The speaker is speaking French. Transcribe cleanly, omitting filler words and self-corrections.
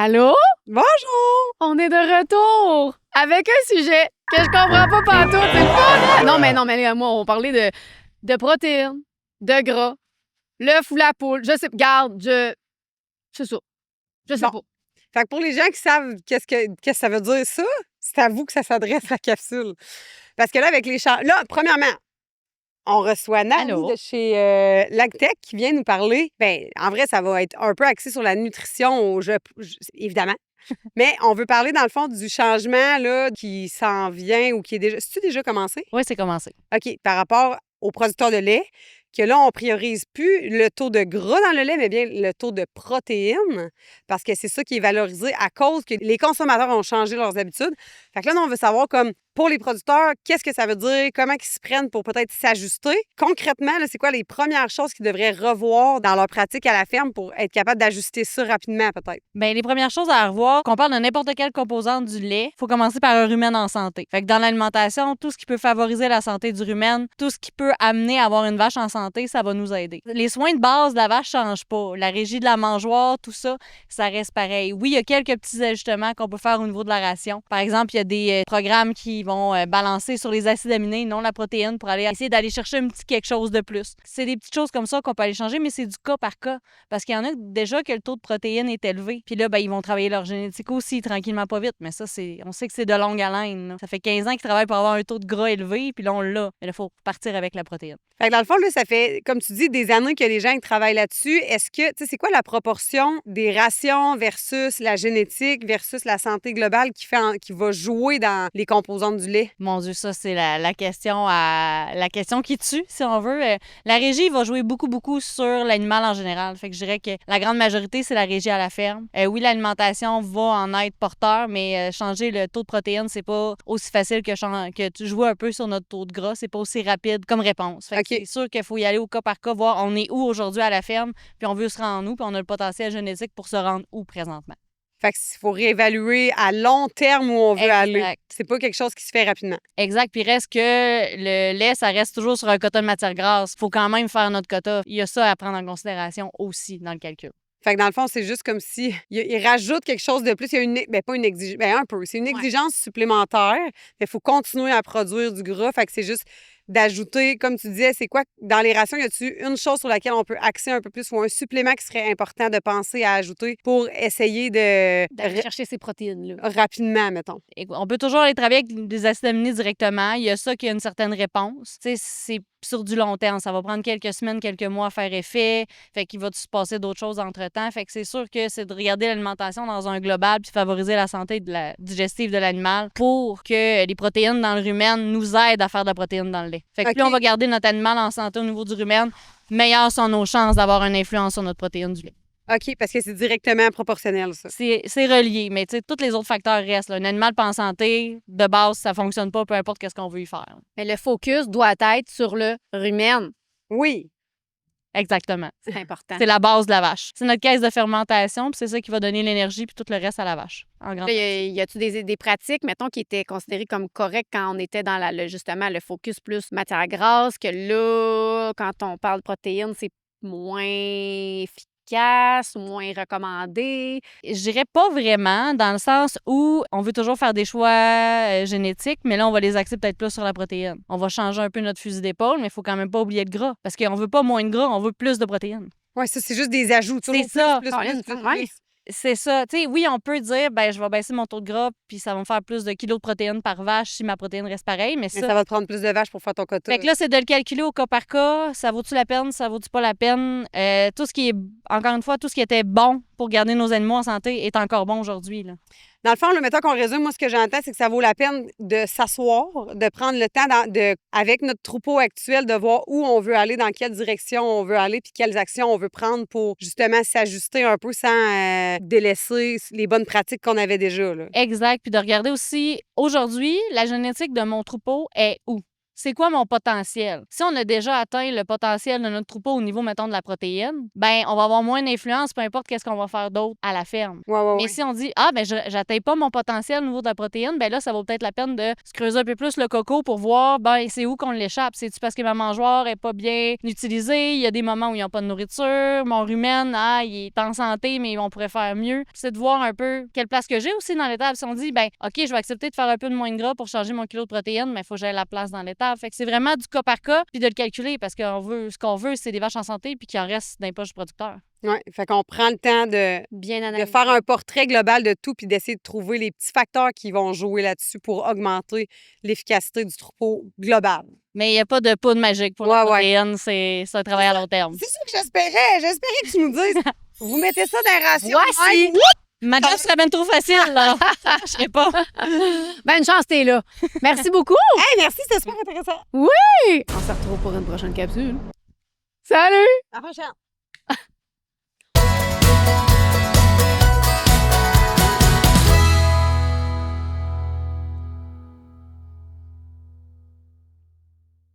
Allô? Bonjour! On est de retour avec un sujet que je comprends pas pantoute. C'est le fun, hein? Non, mais là, moi, on parlait de protéines, de gras, l'œuf ou la poule. Je sais, garde, c'est ça. Je sais Bon. pas. Fait que pour les gens qui savent qu'est-ce que ça veut dire ça, c'est à vous que ça s'adresse la capsule. Parce que là, avec les champs. Là, premièrement, on reçoit Nathalie Allô? de chez Lactec qui vient nous parler. Bien, en vrai, ça va être un peu axé sur la nutrition, évidemment. Mais on veut parler, dans le fond, du changement là, qui s'en vient ou qui est déjà. C'est-tu déjà commencé? Oui, c'est commencé. OK. Par rapport aux producteurs de lait, que là, on priorise plus le taux de gras dans le lait, mais bien le taux de protéines, parce que c'est ça qui est valorisé à cause que les consommateurs ont changé leurs habitudes. Fait que là, on veut savoir, comme pour les producteurs, qu'est-ce que ça veut dire, comment ils s'y prennent pour peut-être s'ajuster. Concrètement, là, c'est quoi les premières choses qu'ils devraient revoir dans leur pratique à la ferme pour être capable d'ajuster ça rapidement, peut-être? Bien, les premières choses à revoir, qu'on parle de n'importe quelle composante du lait, il faut commencer par un rumen en santé. Fait que dans l'alimentation, tout ce qui peut favoriser la santé du rumen, tout ce qui peut amener à avoir une vache en santé, ça va nous aider. Les soins de base de la vache ne changent pas. La régie de la mangeoire, tout ça, ça reste pareil. Oui, il y a quelques petits ajustements qu'on peut faire au niveau de la ration. Par exemple, il y a des programmes qui vont balancer sur les acides aminés, non la protéine, pour aller essayer d'aller chercher un petit quelque chose de plus. C'est des petites choses comme ça qu'on peut aller changer, mais c'est du cas par cas. Parce qu'il y en a déjà que le taux de protéines est élevé. Puis là, ben, ils vont travailler leur génétique aussi, tranquillement, pas vite. Mais ça, on sait que c'est de longue haleine, là. Ça fait 15 ans qu'ils travaillent pour avoir un taux de gras élevé, puis là, on l'a. Mais là, il faut partir avec la protéine. Fait que dans le fond, là, ça fait, comme tu dis, des années que les gens qui travaillent là-dessus. Est-ce que, tu sais, c'est quoi la proportion des rations versus la génétique versus la santé globale qui va jouer dans les composantes du lait? Mon Dieu, ça, c'est la question qui tue, si on veut. La régie va jouer beaucoup sur l'animal en général. Fait que je dirais que la grande majorité, c'est la régie à la ferme. Oui, l'alimentation va en être porteur, mais changer le taux de protéines, c'est pas aussi facile que tu joues un peu sur notre taux de gras. C'est pas aussi rapide comme réponse. Fait que c'est sûr qu'il faut y aller au cas par cas, voir on est où aujourd'hui à la ferme, puis on veut se rendre où, puis on a le potentiel génétique pour se rendre où présentement. Fait qu'il faut réévaluer à long terme où on veut aller. C'est pas quelque chose qui se fait rapidement. Exact. Puis reste que le lait, ça reste toujours sur un quota de matière grasse. Il faut quand même faire notre quota. Il y a ça à prendre en considération aussi dans le calcul. Fait que dans le fond, c'est juste comme si il rajoute quelque chose de plus. Il y a pas une exigence, un peu. C'est une exigence supplémentaire, mais il faut continuer à produire du gras. Fait que c'est juste d'ajouter, comme tu disais, c'est quoi, dans les rations, y a-tu une chose sur laquelle on peut axer un peu plus ou un supplément qui serait important de penser à ajouter pour essayer D'aller chercher ces protéines-là. Rapidement, mettons? On peut toujours aller travailler avec des acides aminés directement. Il y a ça qui a une certaine réponse. Tu sais, c'est sur du long terme. Ça va prendre quelques semaines, quelques mois à faire effet. Fait qu'il va se passer d'autres choses entre-temps. Fait que c'est sûr que c'est de regarder l'alimentation dans un global puis favoriser la santé digestive de l'animal pour que les protéines dans le rumen nous aident à faire de la protéine dans le lait. Fait que plus on va garder notre animal en santé au niveau du rumen, meilleures sont nos chances d'avoir une influence sur notre protéine du lait. OK, parce que c'est directement proportionnel, ça. C'est relié, mais tu sais, tous les autres facteurs restent. Là. Un animal pas en santé, de base, ça fonctionne pas, peu importe qu'est-ce qu'on veut y faire. Mais le focus doit être sur le rumen. Oui. Exactement. C'est important. C'est la base de la vache. C'est notre caisse de fermentation, puis c'est ça qui va donner l'énergie puis tout le reste à la vache. En grande partie. Y a-tu des pratiques, mettons, qui étaient considérées comme correctes quand on était dans justement le focus plus matière grasse, que là, quand on parle de protéines, c'est moins efficace ou moins recommandé? Je dirais pas vraiment, dans le sens où on veut toujours faire des choix génétiques, mais là, on va les axer peut-être plus sur la protéine. On va changer un peu notre fusil d'épaule, mais il faut quand même pas oublier le gras. Parce qu'on veut pas moins de gras, on veut plus de protéines. Oui, ça, c'est juste des ajouts. C'est ça. Plus. C'est ça. Tu sais, oui, on peut dire, ben je vais baisser mon taux de gras, puis ça va me faire plus de kilos de protéines par vache si ma protéine reste pareille, mais ça va te prendre plus de vaches pour faire ton quota. Fait que là, c'est de le calculer au cas par cas. Ça vaut-tu la peine? Ça vaut-tu pas la peine? Tout ce qui est, encore une fois, tout ce qui était bon pour garder nos animaux en santé est encore bon aujourd'hui, là. Dans le fond, là, mettons qu'on résume, moi, ce que j'entends, c'est que ça vaut la peine de s'asseoir, de prendre le temps avec notre troupeau actuel, de voir où on veut aller, dans quelle direction on veut aller, puis quelles actions on veut prendre pour justement s'ajuster un peu sans délaisser les bonnes pratiques qu'on avait déjà, là. Exact. Puis de regarder aussi, aujourd'hui, la génétique de mon troupeau est où? c'est quoi mon potentiel? Si on a déjà atteint le potentiel de notre troupeau au niveau, mettons, de la protéine, ben on va avoir moins d'influence, peu importe qu'est-ce qu'on va faire d'autre à la ferme. Ouais. Mais si on dit, ben j'atteins pas mon potentiel au niveau de la protéine, ben là, ça vaut peut-être la peine de se creuser un peu plus le coco pour voir, ben c'est où qu'on l'échappe. C'est-tu parce que ma mangeoire est pas bien utilisée? Il y a des moments où ils n'ont pas de nourriture. Mon rumen, il est en santé, mais on pourrait faire mieux. C'est de voir un peu quelle place que j'ai aussi dans l'étable. Si on dit, ben OK, je vais accepter de faire un peu de moins de gras pour changer mon kilo de protéines, mais il faut que j'aie la place dans l'étable. Fait que c'est vraiment du cas par cas, puis de le calculer, parce que ce qu'on veut, c'est des vaches en santé, puis qu'il en reste dans les poches du producteur. Oui, fait qu'on prend le temps Bien de analysé. faire un portrait global de tout puis d'essayer de trouver les petits facteurs qui vont jouer là-dessus pour augmenter l'efficacité du troupeau global. Mais il n'y a pas de poudre magique pour la protéine, c'est un travail à long terme. C'est ça que j'espérais. J'espérais que tu nous dises. Vous mettez ça dans les rations. Voici. Ma job serait bien trop facile, là. Je sais pas. Ben, une chance, t'es là. Merci beaucoup. Hey, merci, c'était super intéressant. On se retrouve pour une prochaine capsule. Salut! À la prochaine.